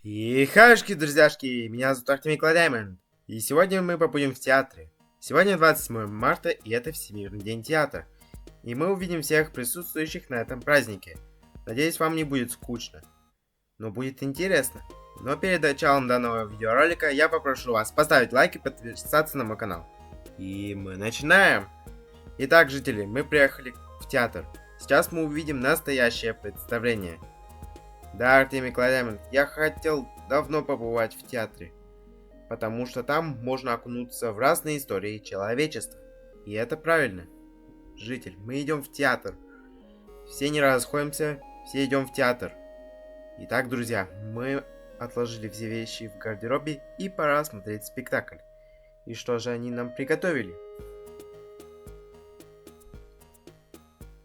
И хашки, друзьяшки, меня зовут Артемий Кладаймон, и сегодня мы побудем в театре. Сегодня 27 марта, и это Всемирный день театра. И мы увидим всех присутствующих на этом празднике. Надеюсь, вам не будет скучно, но будет интересно. Но перед началом данного видеоролика я попрошу вас поставить лайк и подписаться на мой канал. И мы начинаем! Итак, жители, мы приехали в театр. Сейчас мы увидим настоящее представление. Да, Артемий Кладямин, я хотел давно побывать в театре, потому что там можно окунуться в разные истории человечества. И это правильно. Житель, мы идем в театр. Все не расходимся, все идем в театр. Итак, друзья, мы отложили все вещи в гардеробе и пора смотреть спектакль. И что же они нам приготовили?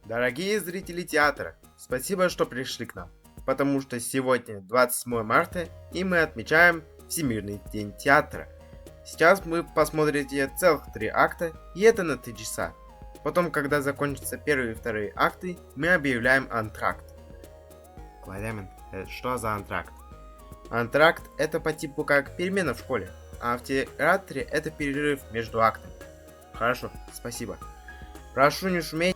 Дорогие зрители театра, спасибо, что пришли к нам. Потому что сегодня 27 марта, и мы отмечаем Всемирный день театра. Сейчас вы посмотрите целых 3 акта, и это на 3 часа. Потом, когда закончатся первые и вторые акты, мы объявляем антракт. Кладямин, что за антракт? Антракт это по типу как перемена в школе, а в театре это перерыв между актами. Хорошо, спасибо. Прошу не шуметь.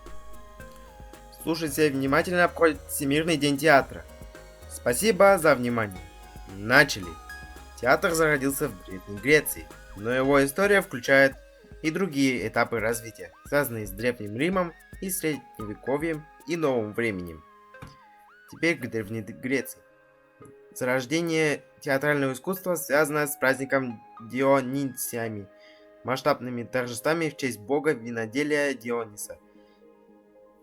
Слушайте внимательно обходит Всемирный день театра. Спасибо за внимание. Начали. Театр зародился в Древней Греции, но его история включает и другие этапы развития, связанные с Древним Римом и Средневековьем и Новым временем. Теперь к Древней Греции. Зарождение театрального искусства связано с праздником Дионисиями, масштабными торжествами в честь бога виноделия Диониса.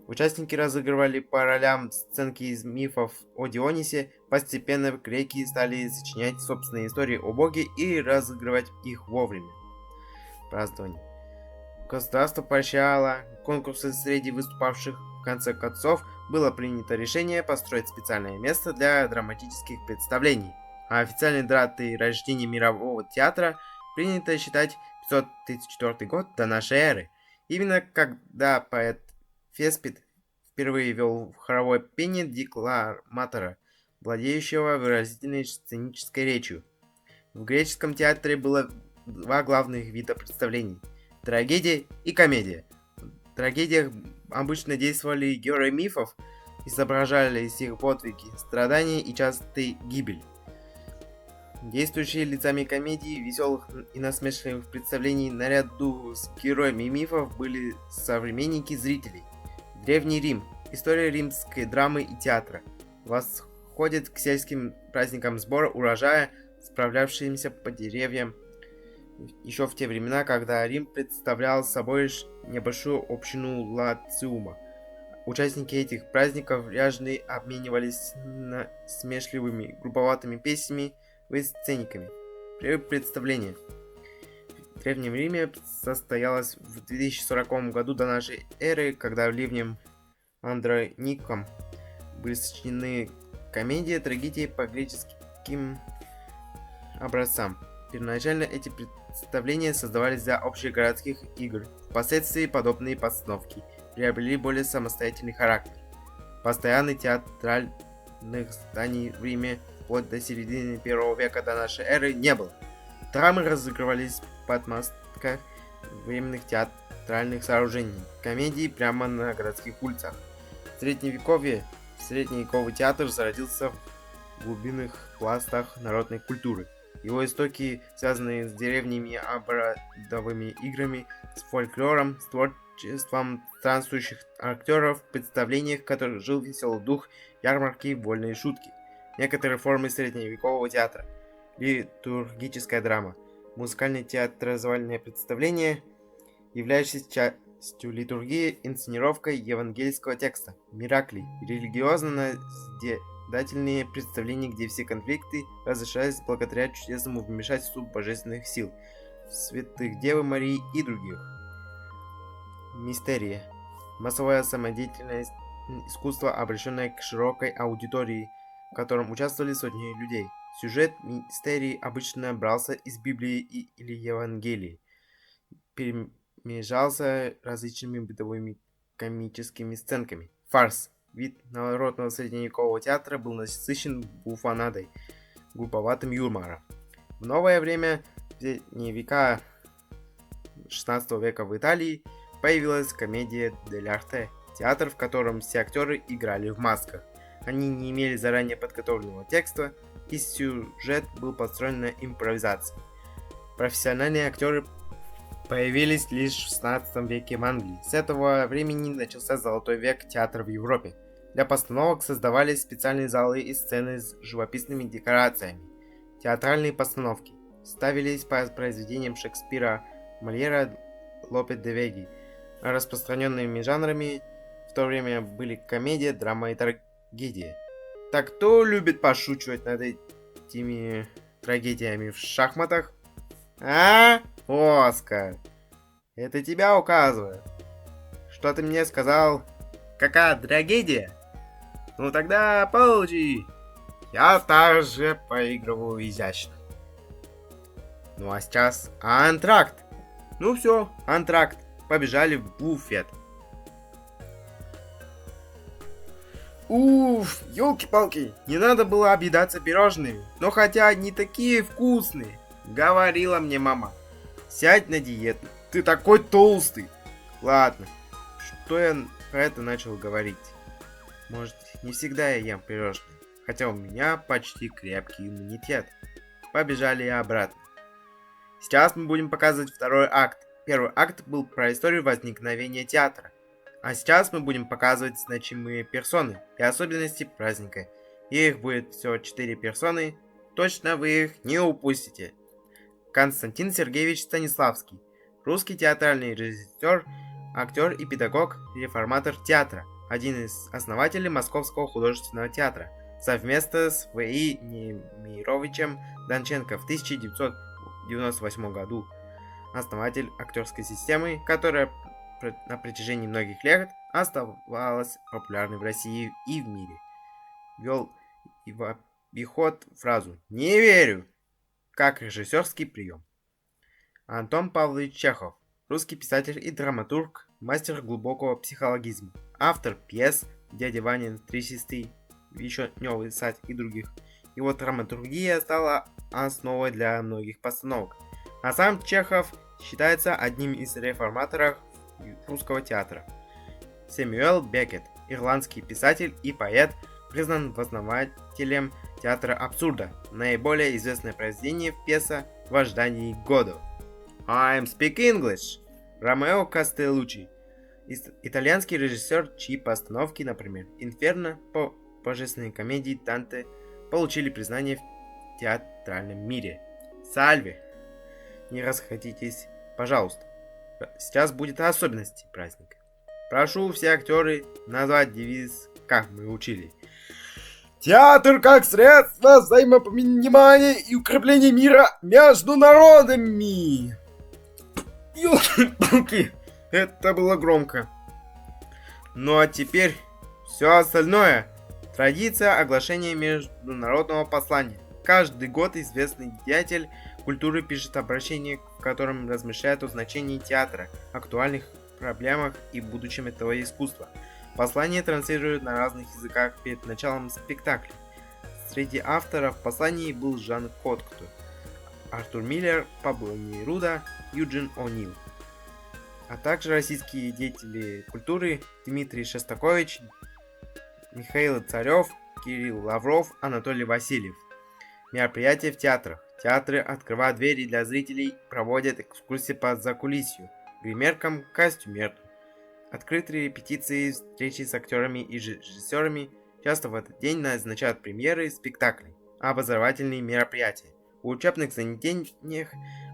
Участники разыгрывали по ролям сценки из мифов о Дионисе, постепенно греки стали сочинять собственные истории о боге и разыгрывать их вовремя. Празднование. Государство поощряло конкурсы среди выступавших. В конце концов, было принято решение построить специальное место для драматических представлений, а официальной датой рождения мирового театра принято считать 534 год до нашей эры. Именно когда поэт Феспид впервые вел хоровое пение декламатора, владеющего выразительной сценической речью. В греческом театре было два главных вида представлений – трагедия и комедия. В трагедиях обычно действовали герои мифов, изображались их подвиги, страдания и частые гибель. Действующие лицами комедии, веселых и насмешливых представлений наряду с героями мифов были современники зрителей. Древний Рим. История римской драмы и театра. Восходит к сельским праздникам сбора урожая, справлявшимся по деревьям еще в те времена, когда Рим представлял собой лишь небольшую общину Лациума. Участники этих праздников ряженые обменивались насмешливыми грубоватыми песнями и сцениками. Представление в Древнем Риме состоялось в 2040 году до нашей эры, когда Ливнием Андроником были сочинены комедии, трагедии по греческим образцам. Первоначально эти представления создавались для общегородских игр. Впоследствии подобные постановки приобрели более самостоятельный характер. Постоянных театральных зданий в Риме вплоть до середины 1 века до нашей эры не было. Драмы разыгрывались под масках временных театральных сооружений, комедии прямо на городских улицах. В средневековье средневековый театр зародился в глубинных пластах народной культуры. Его истоки, связанные с деревнями, обрядовыми играми, с фольклором, с творчеством странствующих актеров, в представлениях, в которых жил веселый дух, ярмарки, вольные шутки. Некоторые формы средневекового театра. Литургическая драма. Музыкальное театрализованное представление, являющееся частью литургии, инсценировкой евангельского текста. Миракли. Религиозно-назидательные представления, где все конфликты разрешались благодаря чудесному вмешательству божественных сил, святых Девы Марии и других. Мистерия. Массовая самодеятельность искусства, обращенное к широкой аудитории, в котором участвовали сотни людей. Сюжет мистерии обычно брался из Библии или Евангелии, перемежался различными бытовыми комическими сценками. Фарс. Вид народного средневекового театра был насыщен буфонадой, глуповатым юмором. В новое время, не века 16 века в Италии, появилась комедия дель арте, театр, в котором все актеры играли в масках. Они не имели заранее подготовленного текста, и сюжет был построен на импровизации. Профессиональные актеры появились лишь в 16 веке в Англии. С этого времени начался золотой век театра в Европе. Для постановок создавались специальные залы и сцены с живописными декорациями. Театральные постановки ставились по произведениям Шекспира, Мольера, Лопе де Веги. Распространенными жанрами в то время были комедия, драма и трагедия. Так кто любит пошучивать над этими трагедиями в шахматах? А? Оскар, это тебя указывает. Что ты мне сказал? Какая трагедия? Ну тогда получи. Я также поигрываю изящно. Ну а сейчас антракт. Ну все, антракт. Побежали в буфет. Уф, елки-палки, не надо было объедаться пирожными. Но хотя они такие вкусные, говорила мне мама. Сядь на диету, ты такой толстый. Ладно, что я про это начал говорить? Может, не всегда я ем пирожные, хотя у меня почти крепкий иммунитет. Побежали обратно. Сейчас мы будем показывать второй акт. Первый акт был про историю возникновения театра. А сейчас мы будем показывать значимые персоны и особенности праздника. Их будет всего 4 персоны, точно вы их не упустите. Константин Сергеевич Станиславский, русский театральный режиссер, актер и педагог, реформатор театра, один из основателей Московского художественного театра, совместно с В.И. Немировичем Донченко в 1998 году. Основатель актерской системы, которая на протяжении многих лет оставалась популярной в России и в мире. Вел в обиход фразу «Не верю» как режиссерский прием. Антон Павлович Чехов, русский писатель и драматург, мастер глубокого психологизма, автор пьес «Дядя Ваня, Три сестры», «Вишневый сад» и других. Его драматургия стала основой для многих постановок. А сам Чехов считается одним из реформаторов русского театра. Сэмюэл Беккет, ирландский писатель и поэт, признан основателем театра абсурда. Наиболее известное произведение пьеса «В ожидании Годо». I'm speak English. Ромео Кастеллуччи, итальянский режиссер, чьи постановки, например, «Инферно» по божественной комедии Данте, получили признание в театральном мире. Сальве! Не расходитесь, пожалуйста. Сейчас будет особенности праздника. Прошу все актеры назвать девиз, как мы учили. Театр как средство взаимопонимания и укрепления мира между народами. Ёлки-палки, это было громко. Ну а теперь все остальное. Традиция оглашения международного послания. Каждый год известный деятель культуры пишет обращение, в котором размышляет о значении театра, актуальных проблемах и будущем этого искусства. Послание транслируют на разных языках перед началом спектакля. Среди авторов посланий был Жан Коткто, Артур Миллер, Пабло Неруда, Юджин О'Нил, а также российские деятели культуры Дмитрий Шостакович, Михаил Царев, Кирилл Лавров, Анатолий Васильев. Мероприятия в театрах. Театры открывают двери для зрителей, проводят экскурсии по закулисью, гримеркам, костюмерам. Открытые репетиции, встречи с актерами и режиссерами. Часто в этот день назначают премьеры спектаклей, образовательные мероприятия. В учебных занятиях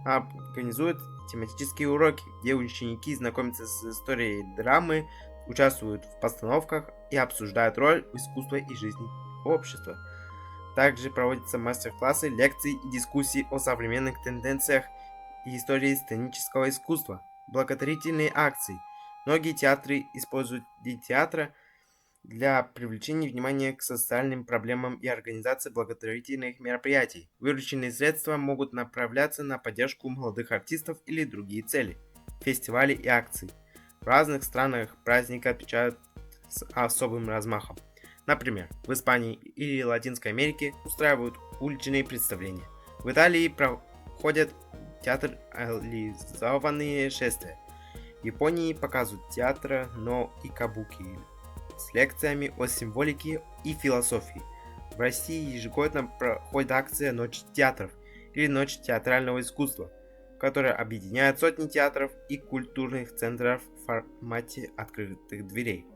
организуют тематические уроки, где ученики знакомятся с историей драмы, участвуют в постановках и обсуждают роль искусства и жизни общества. Также проводятся мастер-классы, лекции и дискуссии о современных тенденциях и истории сценического искусства, благотворительные акции. Многие театры используют День театра для привлечения внимания к социальным проблемам и организации благотворительных мероприятий. Вырученные средства могут направляться на поддержку молодых артистов или другие цели, фестивали и акции. В разных странах праздник отмечают с особым размахом. Например, в Испании или Латинской Америке устраивают уличные представления. В Италии проходят театрализованные шествия. В Японии показывают театр но и кабуки с лекциями о символике и философии. В России ежегодно проходит акция «Ночь театров» или «Ночь театрального искусства», которая объединяет сотни театров и культурных центров в формате открытых дверей.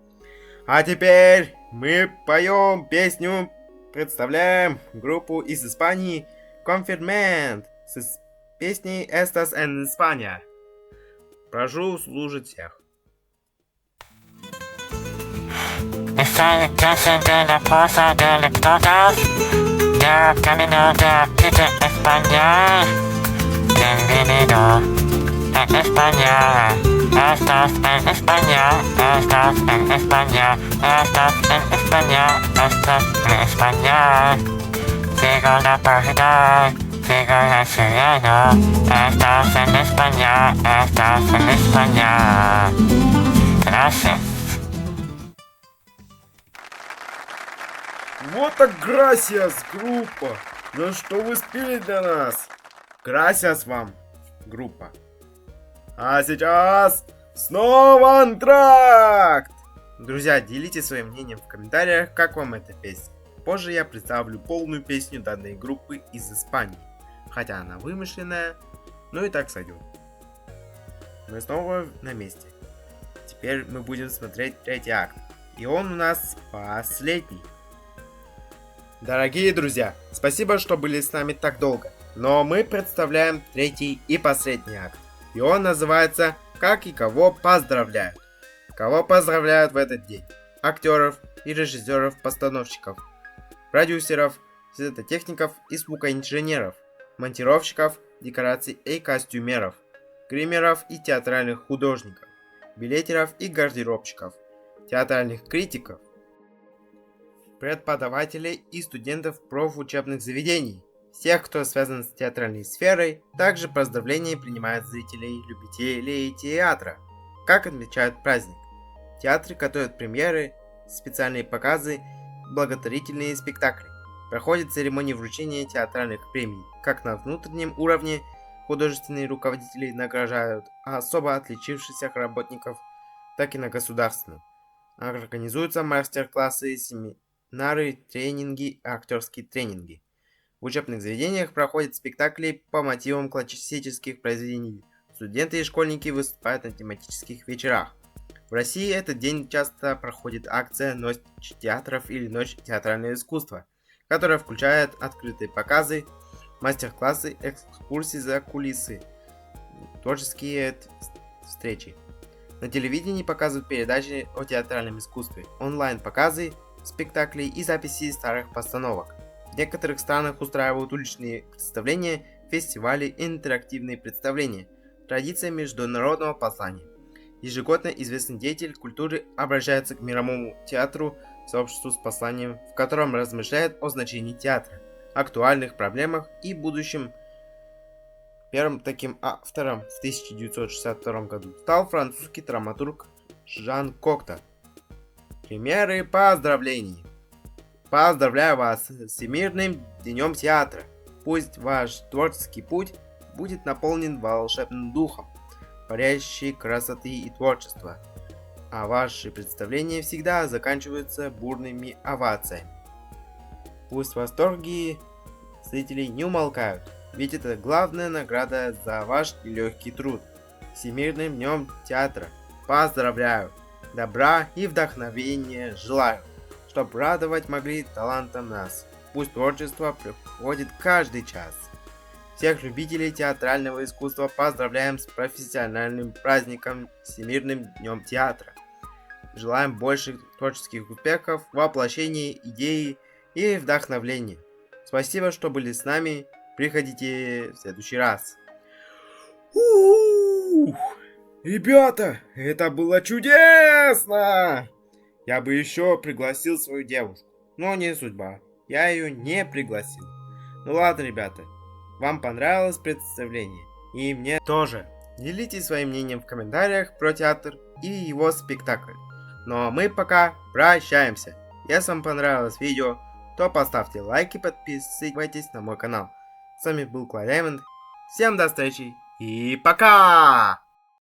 А теперь мы поем песню, представляем группу из Испании Confirmament с песней Estas en España. Прошу слушать всех. Está en casa de la plaza de lectores, ya camino de aquí de España. Bienvenido a España. Estás en España, estás en España, estás en España, estás en España. Sigo la página, sigo el sireno. Estás en España, estás en España. Gracias. Вот так gracias, группа! За что вы спели для нас? Gracias вам, группа. А сейчас снова антракт! Друзья, делитесь своим мнением в комментариях, как вам эта песня. Позже я представлю полную песню данной группы из Испании. Хотя она вымышленная, но и так сойдет. Мы снова на месте. Теперь мы будем смотреть третий акт. И он у нас последний. Дорогие друзья, спасибо, что были с нами так долго. Но мы представляем третий и последний акт. И он называется «Как и кого поздравляют». Кого поздравляют в этот день? Актеров и режиссеров-постановщиков, продюсеров, светотехников и звукоинженеров, монтировщиков, декораций и костюмеров, гримеров и театральных художников, билетеров и гардеробщиков, театральных критиков, преподавателей и студентов профучебных заведений, всех, кто связан с театральной сферой. Также поздравления принимают зрителей, любителей театра. Как отмечают праздник? Театры готовят премьеры, специальные показы, благотворительные спектакли. Проходят церемонии вручения театральных премий. Как на внутреннем уровне художественные руководители награждают особо отличившихся работников, так и на государственном. Организуются мастер-классы, семинары, тренинги, актерские тренинги. В учебных заведениях проходят спектакли по мотивам классических произведений. Студенты и школьники выступают на тематических вечерах. В России этот день часто проходит акция «Ночь театров» или «Ночь театрального искусства», которая включает открытые показы, мастер-классы, экскурсии за кулисы, творческие встречи. На телевидении показывают передачи о театральном искусстве, онлайн-показы, спектаклей и записи старых постановок. В некоторых странах устраивают уличные представления, фестивали и интерактивные представления. Традиция международного послания. Ежегодно известный деятель культуры обращается к мировому театру, сообществу с посланием, в котором размышляет о значении театра, актуальных проблемах и будущем. Первым таким автором в 1962 году стал французский драматург Жан Кокто. Примеры поздравлений. Поздравляю вас с Всемирным Днем Театра. Пусть ваш творческий путь будет наполнен волшебным духом, парящей красоты и творчества, а ваши представления всегда заканчиваются бурными овациями. Пусть восторги зрителей не умолкают, ведь это главная награда за ваш нелегкий труд. Всемирным Днем Театра. Поздравляю! Добра и вдохновения желаю, чтобы радовать могли талантом нас. Пусть творчество приходит каждый час. Всех любителей театрального искусства поздравляем с профессиональным праздником Всемирным Днем Театра. Желаем больших творческих успехов, воплощения идеи и вдохновления. Спасибо, что были с нами. Приходите в следующий раз. Ребята, это было чудесно! Я бы еще пригласил свою девушку, но не судьба. Я ее не пригласил. Ну ладно, ребята, вам понравилось представление? И мне тоже. Делитесь своим мнением в комментариях про театр и его спектакль. Ну а мы пока прощаемся. Если вам понравилось видео, то поставьте лайк и подписывайтесь на мой канал. С вами был Клайдаймонд. Всем до встречи и пока!